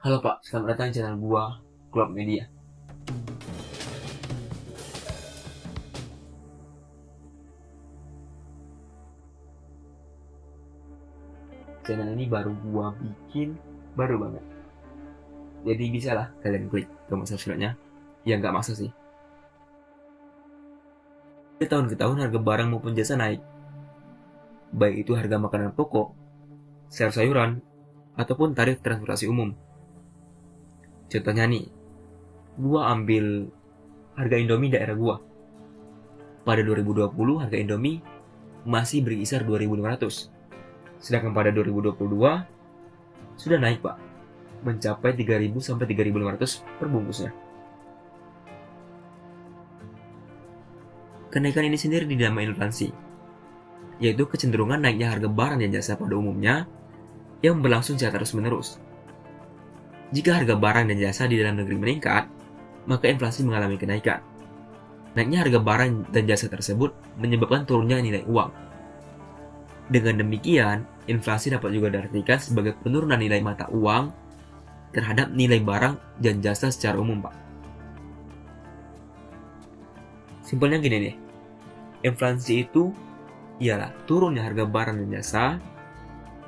Halo Pak, selamat datang di channel gua, Klub Media. Channel ini baru gua bikin, baru banget. Jadi bisa lah kalian klik tombol subscribe-nya. Ya nggak maksa sih. Dari tahun ke tahun harga barang maupun jasa naik. Baik itu harga makanan pokok, sayur-sayuran, ataupun tarif transportasi umum. Contohnya nih, gua ambil harga Indomie daerah gua. Pada 2020 harga Indomie masih berkisar 2.500. Sedangkan pada 2022 sudah naik Pak, mencapai 3.000 sampai 3.500 per bungkusnya. Kenaikan ini sendiri dinamai inflasi, yaitu kecenderungan naiknya harga barang dan jasa pada umumnya yang berlangsung secara terus-menerus. Jika harga barang dan jasa di dalam negeri meningkat, maka inflasi mengalami kenaikan. Naiknya harga barang dan jasa tersebut menyebabkan turunnya nilai uang. Dengan demikian, inflasi dapat juga diartikan sebagai penurunan nilai mata uang terhadap nilai barang dan jasa secara umum, Pak. Simpelnya gini nih, inflasi itu ialah turunnya harga barang dan jasa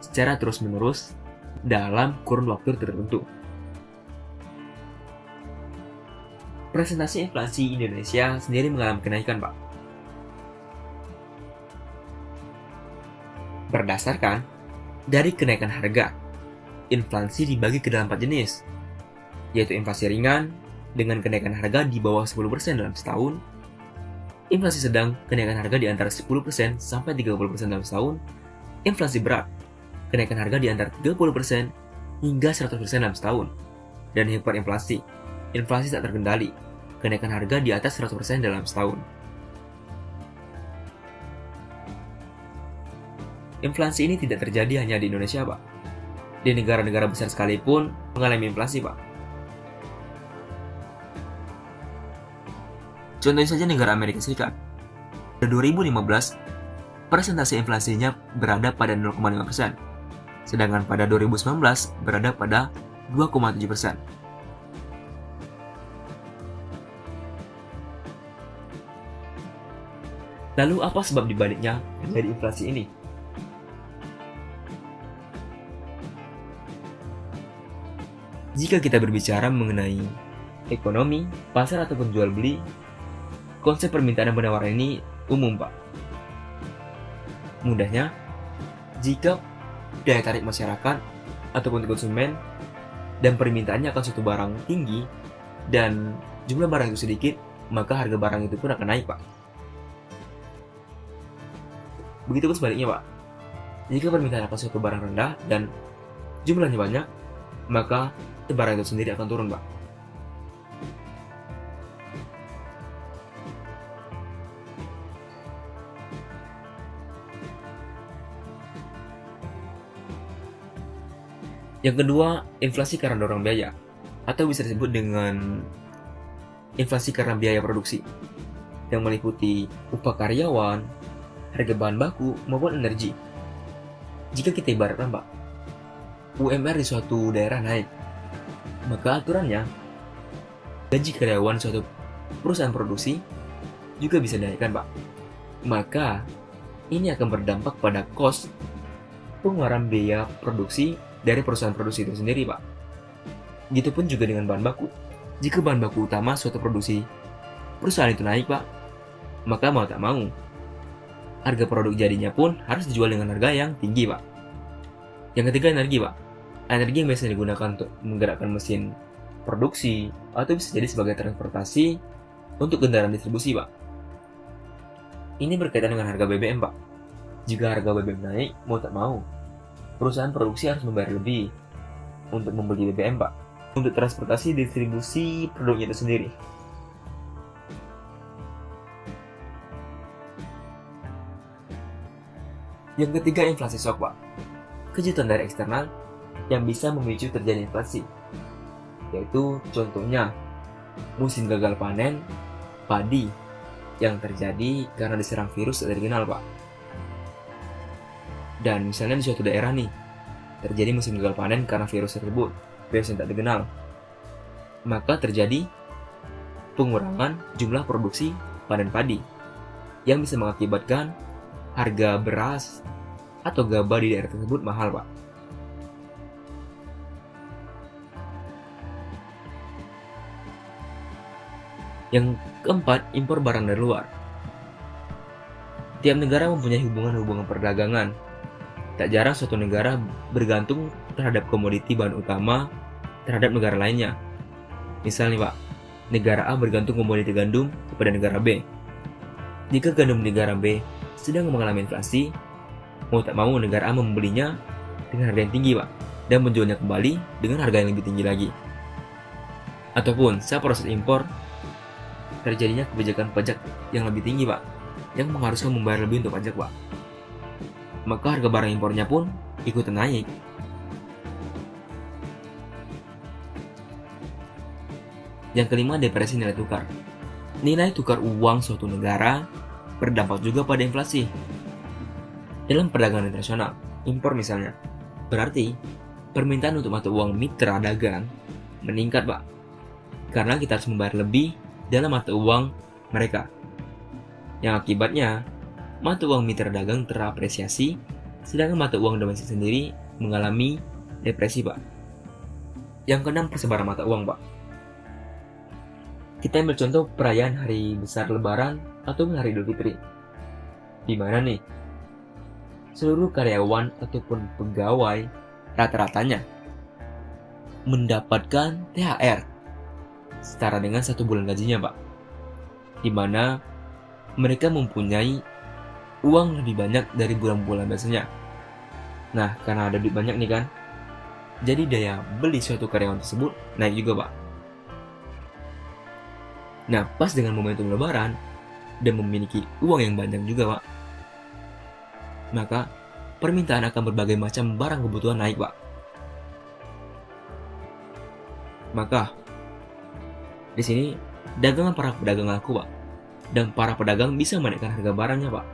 secara terus-menerus dalam kurun waktu tertentu. Presentasi inflasi Indonesia sendiri mengalami kenaikan, Pak. Berdasarkan dari kenaikan harga, inflasi dibagi ke dalam 4 jenis, yaitu inflasi ringan dengan kenaikan harga di bawah 10% dalam setahun, inflasi sedang kenaikan harga di antara 10% sampai 30% dalam setahun, inflasi berat kenaikan harga di antara 30% hingga 100% dalam setahun, dan hiperinflasi, inflasi tak terkendali, kenaikan harga di atas 100% dalam setahun. Inflasi ini tidak terjadi hanya di Indonesia, Pak. Di negara-negara besar sekalipun mengalami inflasi, Pak. Contohnya saja negara Amerika Serikat. Pada 2015, persentase inflasinya berada pada 0,5%, sedangkan pada 2019 berada pada 2,7%. Lalu apa sebab dibaliknya terjadi inflasi ini? Jika kita berbicara mengenai ekonomi, pasar ataupun jual beli, konsep permintaan dan penawaran ini umum, Pak. Mudahnya, jika daya tarik masyarakat ataupun konsumen dan permintaannya akan suatu barang tinggi dan jumlah barang itu sedikit, maka harga barang itu pun akan naik, Pak. Begitupun sebaliknya, Pak. Jika permintaan akan suatu barang rendah dan jumlahnya banyak, maka barang itu sendiri akan turun, Pak. Yang kedua, inflasi karena dorong biaya, atau bisa disebut dengan inflasi karena biaya produksi, yang meliputi upah karyawan, harga bahan baku, maupun energi. Jika kita ibaratkan, Pak, UMR di suatu daerah naik, maka aturannya gaji karyawan suatu perusahaan produksi juga bisa dinaikkan, Pak. Maka ini akan berdampak pada cost pengeluaran biaya produksi dari perusahaan produksi itu sendiri, Pak. Begitupun juga dengan bahan baku. Jika bahan baku utama suatu produksi perusahaan itu naik, Pak, maka mau tak mau harga produk jadinya pun harus dijual dengan harga yang tinggi, Pak. Yang ketiga, energi, Pak. Energi yang biasa digunakan untuk menggerakkan mesin produksi atau bisa jadi sebagai transportasi untuk kendaraan distribusi, Pak. Ini berkaitan dengan harga BBM, Pak. Jika harga BBM naik, mau tak mau, perusahaan produksi harus membayar lebih untuk membeli BBM, Pak, untuk transportasi distribusi produknya itu sendiri. Yang ketiga, inflasi shock, Pak. Kejutan dari eksternal yang bisa memicu terjadi inflasi, yaitu contohnya musim gagal panen padi yang terjadi karena diserang virus tak terkenal, Pak. Dan misalnya di suatu daerah nih terjadi musim gagal panen karena virus tersebut, spesies yang tak dikenal. Maka terjadi pengurangan jumlah produksi panen padi yang bisa mengakibatkan harga beras atau gabah di daerah tersebut mahal, Pak. Yang keempat, impor barang dari luar. Tiap negara mempunyai hubungan-hubungan perdagangan. Tak jarang suatu negara bergantung terhadap komoditi bahan utama terhadap negara lainnya. Misalnya, Pak, negara A bergantung komoditi gandum kepada negara B. Jika gandum negara B sedang mengalami inflasi, mau tak mau negara A membelinya dengan harga yang tinggi, Pak, dan menjualnya kembali dengan harga yang lebih tinggi lagi. Ataupun saat proses impor, terjadinya kebijakan pajak yang lebih tinggi, Pak, yang mengharuskan membayar lebih untuk pajak, Pak. Maka harga barang impornya pun ikut naik. Yang kelima, depresi nilai tukar. Nilai tukar uang suatu negara berdampak juga pada inflasi. Dalam perdagangan internasional, impor misalnya, berarti permintaan untuk mata uang mitra dagang meningkat, Pak, karena kita harus membayar lebih dalam mata uang mereka. Yang akibatnya, mata uang mitra dagang terapresiasi, sedangkan mata uang domestik sendiri mengalami depresi, Pak. Yang keenam, persebaran mata uang, Pak. Kita ambil contoh perayaan hari besar Lebaran atau hari Idul Fitri. Di mana nih? Seluruh karyawan ataupun pegawai rata-ratanya mendapatkan THR setara dengan 1 bulan gajinya, Pak. Di mana mereka mempunyai uang lebih banyak dari bulan-bulan biasanya. Nah, karena ada duit banyak nih kan, jadi daya beli suatu karyawan tersebut naik juga, Pak. Nah, pas dengan momentum Lebaran dan memiliki uang yang banyak juga, Pak, maka permintaan akan berbagai macam barang kebutuhan naik, Pak. Maka di sini dagangan para pedagang laku, Pak, dan para pedagang bisa menaikkan harga barangnya, Pak,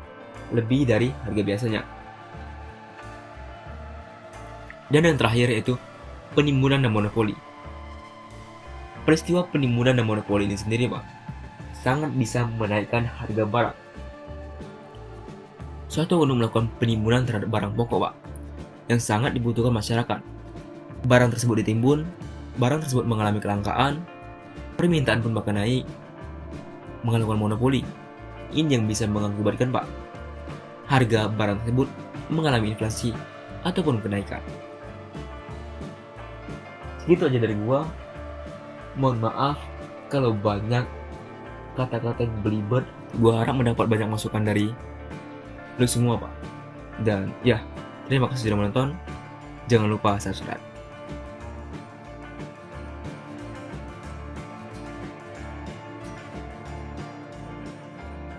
lebih dari harga biasanya. Dan yang terakhir yaitu penimbunan dan monopoli. Peristiwa penimbunan dan monopoli ini sendiri, Pak, sangat bisa menaikkan harga barang. Suatu untuk melakukan penimbunan terhadap barang pokok, Pak, yang sangat dibutuhkan masyarakat. Barang tersebut ditimbun, barang tersebut mengalami kelangkaan, permintaan pun bakal naik, melakukan monopoli. Ini yang bisa mengakibatkan, Pak, harga barang tersebut mengalami inflasi ataupun kenaikan. Segitu aja dari gua. Mohon maaf kalau banyak kata-kata yang belibet. Gua harap mendapat banyak masukan dari lu semua, Pak. Dan ya, terima kasih sudah menonton. Jangan lupa subscribe.